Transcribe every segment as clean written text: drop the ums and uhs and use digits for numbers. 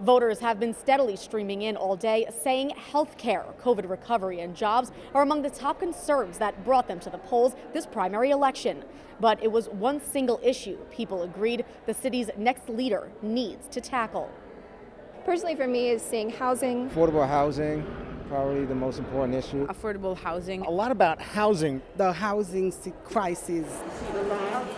Voters have been steadily streaming in all day, saying health care, COVID recovery, and jobs are among the top concerns that brought them to the polls this primary election. But it was one single issue people agreed the city's next leader needs to tackle. Personally, for me, is seeing housing. Affordable housing, probably the most important issue. Affordable housing. A lot about housing. The housing crisis.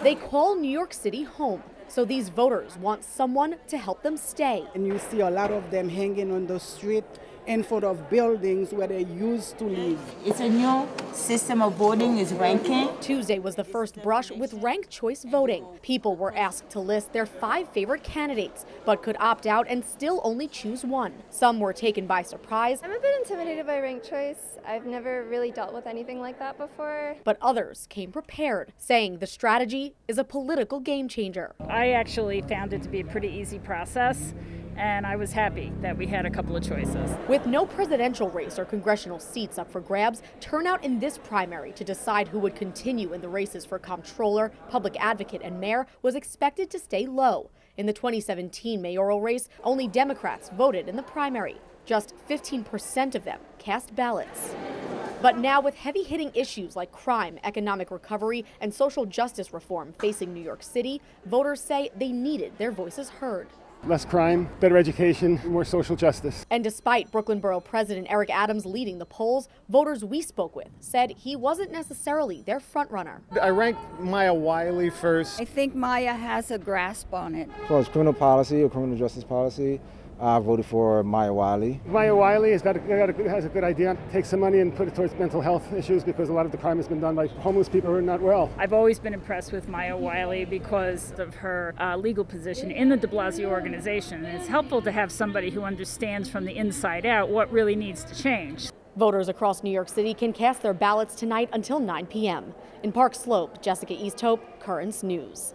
They call New York City home, so these voters want someone to help them stay. And you see a lot of them hanging on the street in front of buildings where they used to live. It's a new system of voting, is ranking. Tuesday was the first brush with ranked choice voting. People were asked to list their 5 favorite candidates, but could opt out and still only choose one. Some were taken by surprise. I'm a bit intimidated by ranked choice. I've never really dealt with anything like that before. But others came prepared, saying the strategy is a political game changer. I actually found it to be a pretty easy process, and I was happy that we had a couple of choices. With no presidential race or congressional seats up for grabs, turnout in this primary to decide who would continue in the races for comptroller, public advocate, and mayor was expected to stay low. In the 2017 mayoral race, only Democrats voted in the primary. Just 15% of them cast ballots. But now, with heavy-hitting issues like crime, economic recovery, and social justice reform facing New York City, voters say they needed their voices heard. Less crime, better education, more social justice. And despite Brooklyn Borough President Eric Adams leading the polls, voters we spoke with said he wasn't necessarily their frontrunner. I ranked Maya Wiley first. I think Maya has a grasp on it. As far as criminal policy or criminal justice policy, I voted for Maya Wiley. Maya Wiley has a good idea. Take some money and put it towards mental health issues because a lot of the crime has been done by homeless people who are not well. I've always been impressed with Maya Wiley because of her legal position in the de Blasio organization. And it's helpful to have somebody who understands from the inside out what really needs to change. Voters across New York City can cast their ballots tonight until 9 p.m. In Park Slope, Jessica Easthope, Currents News.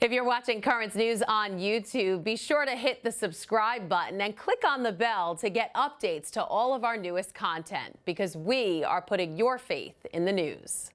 If you're watching Currents News on YouTube, be sure to hit the subscribe button and click on the bell to get updates to all of our newest content, because we are putting your faith in the news.